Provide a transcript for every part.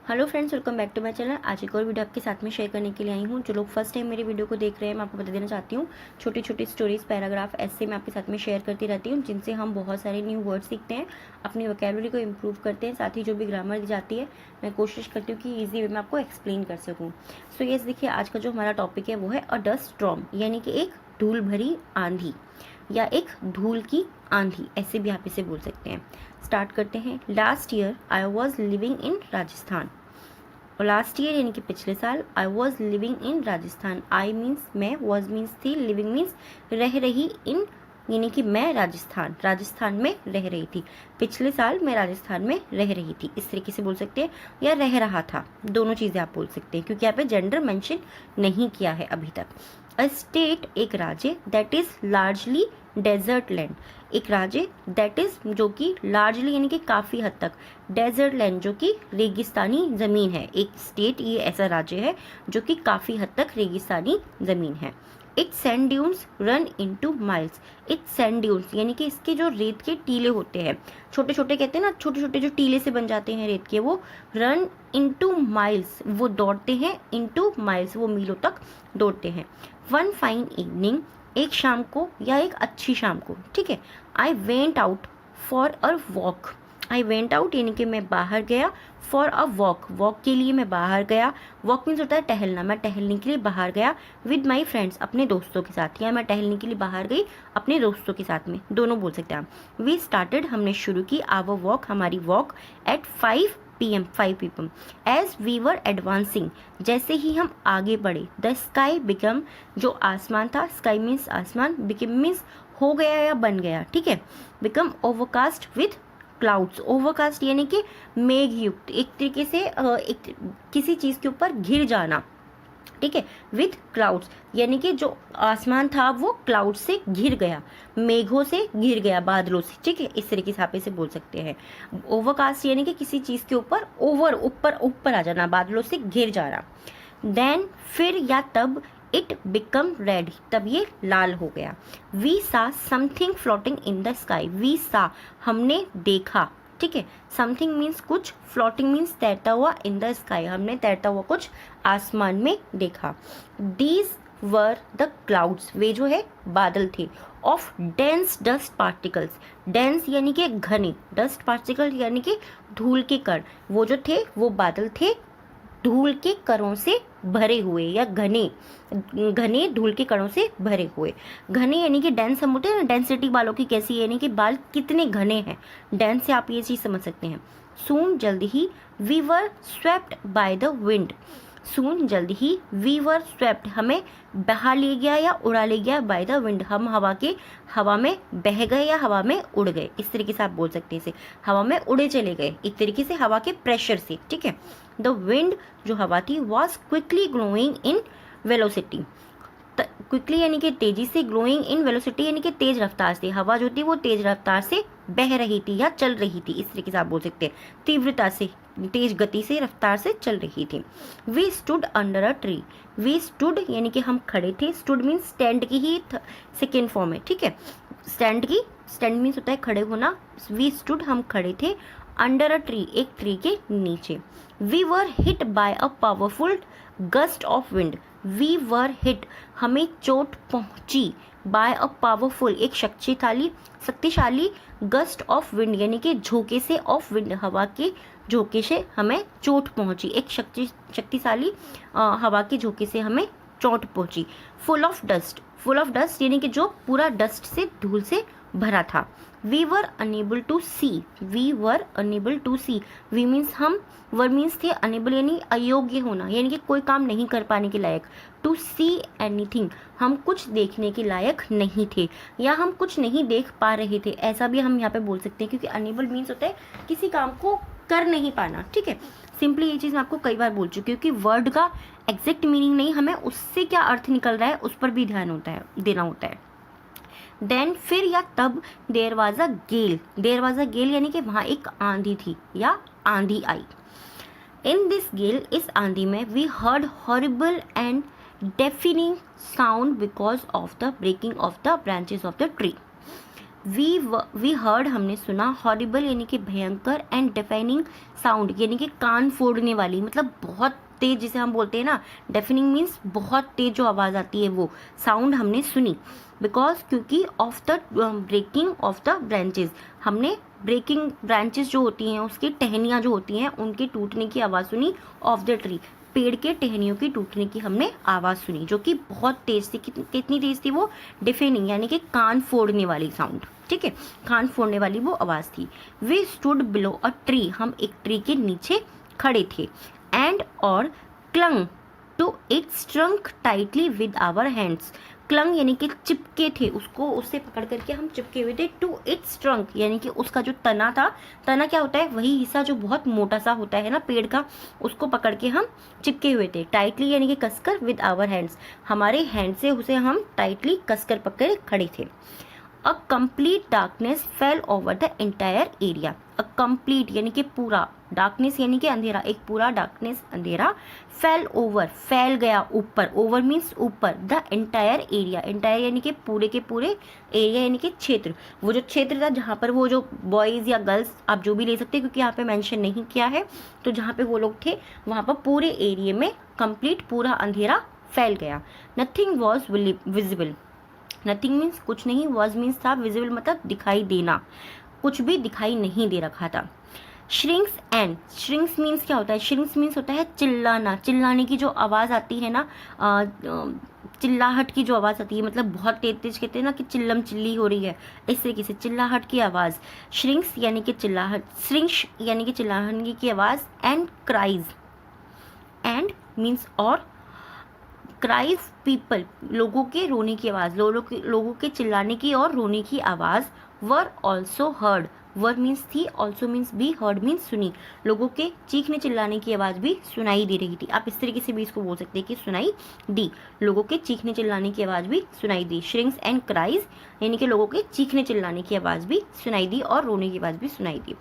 Hello friends, welcome back to my channel. आज एक और वीडियो आपके साथ में शेयर करने के लिए आई हूँ। जो लोग फर्स्ट टाइम मेरी वीडियो को देख रहे हैं, मैं आपको बता देना चाहती हूँ, छोटी छोटी स्टोरीज, पैराग्राफ ऐसे मैं आपके साथ में शेयर करती रहती हूँ, जिनसे हम बहुत सारे न्यू वर्ड सीखते हैं, अपनी वोकैबुलरी को इम्प्रूव करते हैं। साथ ही जो भी ग्रामर दी जाती है, मैं कोशिश करती हूँ कि ईजी वे में आपको एक्सप्लेन कर सकूँ। सो ये देखिए, आज का जो हमारा टॉपिक है वो है अ डस्ट स्टॉर्म, यानी कि एक धूल भरी आंधी या एक धूल की आंधी, ऐसे भी आप इसे बोल सकते हैं। स्टार्ट करते हैं। Last year I was living in Rajasthan. और लास्ट ईयर यानी कि पिछले साल, I was living in Rajasthan. I means मैं, वॉज मीन्स थी, लिविंग मीन्स रह रही, इन यानी कि मैं राजस्थान में रह रही थी। पिछले साल मैं राजस्थान में रह रही थी, इस तरीके से बोल सकते हैं, या रह रहा था, दोनों चीज़ें आप बोल सकते हैं, क्योंकि यहाँ पे जेंडर मेंशन नहीं किया है अभी तक। अ स्टेट, एक राज्य, that is largely desert land, एक राज्य दैट इज जो कि लार्जली यानी कि काफ़ी हद तक, डेजर्ट लैंड जो कि रेगिस्तानी ज़मीन है। एक स्टेट ये ऐसा राज्य है जो कि काफ़ी हद तक रेगिस्तानी ज़मीन है। It's sand dunes run into miles. It's sand dunes यानी कि इसके जो रेत के टीले होते हैं, छोटे छोटे कहते हैं ना, छोटे छोटे जो टीले से बन जाते हैं रेत के, वो रन इनटू माइल्स, वो दौड़ते हैं, इनटू माइल्स वो मीलों तक दौड़ते हैं। वन फाइन इवनिंग, एक शाम को या एक अच्छी शाम को, ठीक है। I went out for a walk. I went out यानी कि मैं बाहर गया, फॉर अ वॉक, वॉक के लिए मैं बाहर गया। वॉक मीन्स होता है टहलना, मैं टहलने के लिए बाहर गया। विद माई फ्रेंड्स, अपने दोस्तों के साथ, या मैं टहलने के लिए बाहर गई अपने दोस्तों के साथ में, दोनों बोल सकते हैं आप। वी स्टार्टेड, हमने शुरू की, आवर वॉक, हमारी walk, at 5 PM as we were advancing, जैसे ही हम आगे बढ़े। द स्काई बिकम, जो आसमान था, स्काई मीन्स आसमान, बिकम मीन्स हो गया या बन गया, ठीक है। Become overcast with clouds, overcast यानी कि मेघ युक्त, एक तरीके से एक किसी चीज़ के ऊपर घिर जाना, ठीक है। विथ क्लाउड्स यानी कि जो आसमान था वो क्लाउड से घिर गया, मेघों से घिर गया, बादलों से, ठीक है। इस तरीके से आप इसे बोल सकते हैं। ओवरकास्ट यानी कि किसी चीज़ के ऊपर ओवर, ऊपर ऊपर आ जाना, बादलों से घिर जाना। देन, फिर या तब, इट बिकम रेड, तब ये लाल हो गया। We saw something floating in the sky, we saw, हमने देखा, ठीक है। समथिंग मीन्स कुछ, फ्लोटिंग मीन्स तैरता हुआ, इन द स्काई, हमने तैरता हुआ कुछ आसमान में देखा। दीज वर द क्लाउड्स, वे जो है बादल थे, of dense dust particles, dense यानी कि घने, डस्ट पार्टिकल यानी कि धूल के कण, वो जो थे वो बादल थे धूल के कणों से भरे हुए, या घने घने धूल के कणों से भरे हुए। घने यानी कि डेंस, हम बोलते हैं ना डेंसिटी बालों की कैसी है, यानी कि बाल कितने घने हैं, डेंस से आप ये चीज़ समझ सकते हैं। सून, जल्दी ही, we were swept by the wind, soon जल्द ही, वी वर स्वेप्ट, हमें बहा ले गया या उड़ा ले गया, बाय द विंड, हम हवा में बह गए या हवा में उड़ गए, इस तरीके से आप बोल सकते हैं इसे, हवा में उड़े चले गए, एक तरीके से हवा के प्रेशर से, ठीक है। द विंड, जो हवा थी, was quickly glowing in velocity, quickly यानी कि तेजी से, ग्लोइंग इन वेलोसिटी यानी कि तेज रफ्तार से, हवा जो थी वो तेज रफ्तार से बह रही थी या चल रही थी, इस तरीके से आप बोल सकते हैं, तीव्रता से, तेज गति से, रफ्तार से चल रही थी। We stood under a tree, we stood यानी कि हम खड़े थे, स्टूड मीन्स स्टैंड की ही सेकेंड फॉर्म है, ठीक है। स्टैंड मीन्स होता है खड़े होना। वी स्टूड, हम खड़े थे, अंडर अ ट्री, एक ट्री के नीचे। We were hit by a powerful gust of wind, we were hit, हमें चोट पहुंची, बाय अ पावरफुल, एक शक्तिशाली गस्ट ऑफ विंड यानी कि झोंके से, ऑफ विंड, हवा के झोंके से हमें चोट पहुंची, एक शक्तिशाली हवा के झोंके से हमें चोट पहुंची। फुल ऑफ डस्ट यानी कि जो पूरा डस्ट से, धूल से भरा था। We were unable to see, we were unable to see, we means हम, वर मीन्स थे, अनेबल यानी अयोग्य होना, यानी कि कोई काम नहीं कर पाने के लायक। टू सी एनीथिंग, हम कुछ देखने के लायक नहीं थे, या हम कुछ नहीं देख पा रहे थे, ऐसा भी हम यहाँ पे बोल सकते हैं, क्योंकि अनेबल मीन्स होता है किसी काम को कर नहीं पाना, ठीक है। सिंपली ये चीज़ मैं आपको कई बार बोल चुकी हूँ कि वर्ड का एग्जैक्ट मीनिंग नहीं, हमें उससे क्या अर्थ निकल रहा है उस पर भी ध्यान देना होता है। देन, फिर या तब, देयर वाज अ गेल यानी कि वहाँ एक आंधी थी या आंधी आई। इन दिस गेल, इस आंधी में, we heard horrible and deafening sound because of the breaking of the branches of the tree. We heard हमने सुना, हॉरिबल यानी कि भयंकर, एंड डिफाइनिंग साउंड यानी कि कान फोड़ने वाली, मतलब बहुत तेज, जिसे हम बोलते हैं ना डेफिनिंग मीन्स बहुत तेज जो आवाज़ आती है वो साउंड हमने सुनी। बिकॉज क्योंकि of the breaking of the branches, हमने ब्रेकिंग ब्रांचेस जो होती हैं उसकी टहनियाँ जो होती हैं उनके टूटने की आवाज़ सुनी, ऑफ द ट्री, पेड़ के टहनियों की टूटने की हमने आवाज़ सुनी, जो कि बहुत तेज थी। कितनी तेज थी वो, डिफेनिंग यानी कि कान फोड़ने वाली साउंड, ठीक है, कान फोड़ने वाली वो आवाज़ थी। We stood below a tree, हम एक ट्री के नीचे खड़े थे, एंड और clung to its trunk tightly with our hands, clung यानी कि चिपके थे, उसको उससे पकड़ करके हम चिपके हुए थे, टू इट्स ट्रंक यानी कि उसका जो तना था, तना क्या होता है, वही हिस्सा जो बहुत मोटा सा होता है ना पेड़ का, उसको पकड़ के हम चिपके हुए थे, टाइटली यानी कि कसकर, विद आवर हैंड्स, हमारे हैंड से उसे हम टाइटली कसकर पकड़े खड़े थे। A complete darkness fail over the entire area, a complete यानी कि पूरा, डार्कनेस यानी कि अंधेरा, एक पूरा डार्कनेस अंधेरा, फेल ओवर फैल गया ऊपर, ओवर मीन्स ऊपर, द एंटायर एरिया, एंटायर यानी कि पूरे के पूरे, एरिया यानी कि क्षेत्र, वो जो क्षेत्र था जहाँ पर वो जो बॉयज़ या गर्ल्स आप जो भी ले सकते हैं क्योंकि यहाँ पे मेंशन नहीं किया है, तो जहाँ पे वो लोग थे वहाँ पर पूरे एरिया में कंप्लीट पूरा अंधेरा फैल गया। Nothing was visible, nothing means कुछ नहीं, वॉज मीन्स था, विजिबल मतलब दिखाई देना, कुछ भी दिखाई नहीं दे रखा था। श्रिंक्स एंड, श्रिंक्स मीन्स क्या होता है, श्रिंक्स मीन्स होता है चिल्लाना, चिल्लाने की जो आवाज़ आती है ना, चिल्लाहट की जो आवाज़ आती है, मतलब बहुत तेज तेज कहते हैं ना कि चिल्लम चिल्ली हो रही है, इस तरीके से चिल्लाहट की आवाज़, श्रिंक्स यानी कि चिल्लाहट, श्रिंक्स यानी कि चिल्लाहट की आवाज़, एंड क्राइज, एंड मीन्स और, क्राइज पीपल लोगों के रोने की आवाज़, लोगों के चिल्लाने की और रोने की आवाज़, were also heard, were means थी, ऑल्सो मीन्स भी, हर्ड मीन्स सुनी, लोगों के चीखने चिल्लाने की आवाज़ भी सुनाई दे रही थी। आप इस तरीके से भी इसको बोल सकते हैं कि सुनाई दी, लोगों के चीखने चिल्लाने की आवाज़ भी सुनाई दी। श्रिंक्स एंड क्राइज यानी कि लोगों के चीखने चिल्लाने की आवाज़ भी सुनाई दी और रोने की आवाज़ भी सुनाई दी।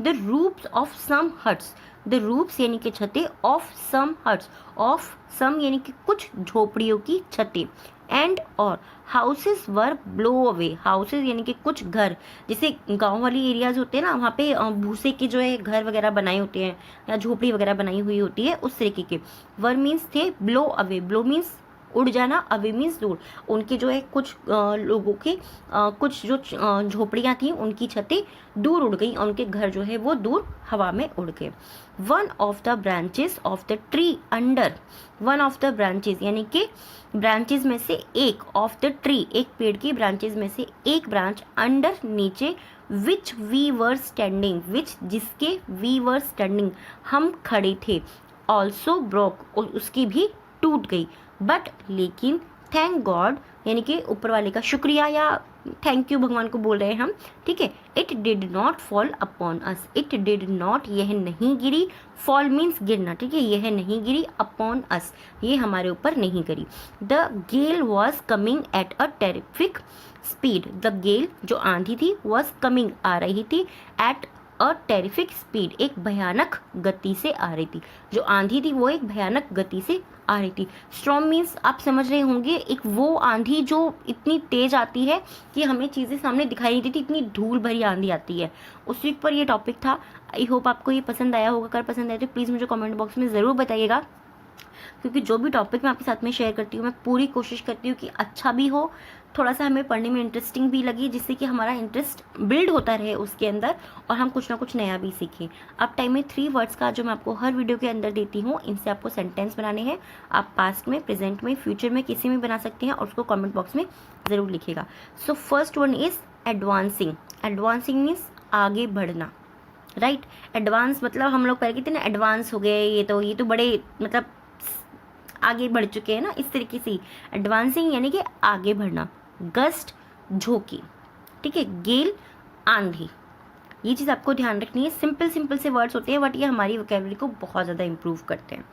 The roofs of some huts, the roofs यानी कि छतें, of some huts, of some यानी कि कुछ झोपड़ियों की छतें, एंड और houses were blow away, houses यानी कि कुछ घर, जैसे गांव वाली एरियाज होते हैं ना वहाँ पे भूसे के जो है घर वगैरह बनाए होते हैं या झोपड़ी वगैरह बनाई हुई होती है उस तरीके के। वर मीन्स थे, ब्लो अवे, ब्लो मीन्स उड़ जाना, अवे मीन्स दूर, उनके जो है कुछ लोगों के कुछ जो झोपड़ियाँ थी उनकी छतें दूर उड़ गई, उनके घर जो है वो दूर हवा में उड़ गए। One of the branches of the tree under, one of the branches यानी कि ब्रांचेस में से एक, ऑफ द ट्री एक पेड़ की ब्रांचेस में से एक ब्रांच, अंडर नीचे, विच वी वर स्टैंडिंग, विच जिसके वी वर स्टैंडिंग हम खड़े थे, ऑल्सो ब्रोक उसकी भी टूट गई, बट लेकिन, थैंक गॉड यानी कि ऊपर वाले का शुक्रिया या थैंक यू भगवान को बोल रहे हैं हम, ठीक है, it did not fall upon us, it did not यह नहीं गिरी, फॉल मीन्स गिरना, ठीक है, यह नहीं गिरी, अपॉन अस ये हमारे ऊपर नहीं गिरी। The gale was coming at a terrific speed, the gale जो आंधी थी वॉज कमिंग आ रही थी, एट अ टेरिफिक स्पीड एक भयानक गति से आ रही थी, जो आंधी थी वो एक भयानक गति से आ रही थी। स्टॉर्म मीन्स आप समझ रहे होंगे एक वो आंधी जो इतनी तेज आती है कि हमें चीज़ें सामने दिखाई नहीं देती, इतनी धूल भरी आंधी आती है, उस वीक पर ये टॉपिक था। आई होप आपको ये पसंद आया होगा, अगर पसंद आया तो प्लीज़ मुझे कमेंट बॉक्स में ज़रूर बताइएगा, क्योंकि जो भी टॉपिक मैं आपके साथ में शेयर करती हूँ मैं पूरी कोशिश करती हूँ कि अच्छा भी हो, थोड़ा सा हमें पढ़ने में इंटरेस्टिंग भी लगे, जिससे कि हमारा इंटरेस्ट बिल्ड होता रहे उसके अंदर और हम कुछ ना कुछ नया भी सीखें। अब टाइम में 3 वर्ड्स का जो मैं आपको हर वीडियो के अंदर देती हूँ, इनसे आपको सेंटेंस बनाने हैं। आप पास्ट में, प्रेजेंट में, फ्यूचर में किसी में बना सकते हैं और उसको कमेंट बॉक्स में ज़रूर लिखिएगा। So first one is advancing, advancing means आगे बढ़ना, राइट। एडवांस मतलब हम लोग पहले कहते हैं ना एडवांस हो गए, ये तो बड़े मतलब आगे बढ़ चुके हैं ना, इस तरीके से एडवांसिंग यानी कि आगे बढ़ना। गस्ट झोंकी, ठीक है, गेल आंधी, ये चीज़ आपको ध्यान रखनी है। सिंपल से वर्ड्स होते हैं बट ये हमारी वोकैबुलरी को बहुत ज़्यादा इंप्रूव करते हैं।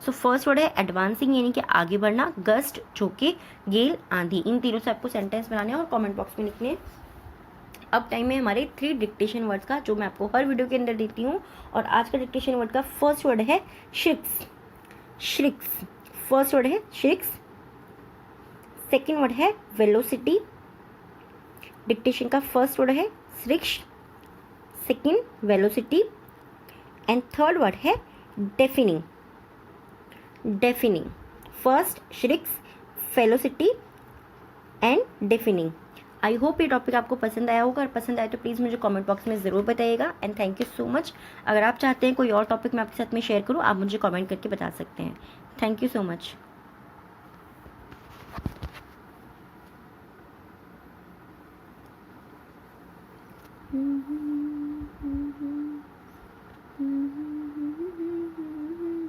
सो फर्स्ट वर्ड है एडवांसिंग यानी कि आगे बढ़ना, गस्ट झोंके, गेल आंधी, इन तीनों से आपको सेंटेंस बनाने हैं और कमेंट बॉक्स में लिखने हैं। अब टाइम है हमारे 3 डिक्टेशन वर्ड्स का, जो मैं आपको हर वीडियो के अंदर देती हूँ। और आज का डिक्टेशन वर्ड का फर्स्ट वर्ड है श्रिक्स, श्रिक्स, फर्स्ट वर्ड है श्रिक्स। सेकेंड वर्ड है वेलोसिटी, डिक्टेशन का फर्स्ट वर्ड है shrieks, second velocity and third word है defining. Defining, first shrieks, velocity and defining. I hope ये टॉपिक आपको पसंद आया होगा, और पसंद आए तो प्लीज़ मुझे कमेंट बॉक्स में ज़रूर बताइएगा। And thank you so much. अगर आप चाहते हैं कोई और टॉपिक मैं आपके साथ में शेयर करूँ, आप मुझे कमेंट करके बता सकते हैं। Thank you so much.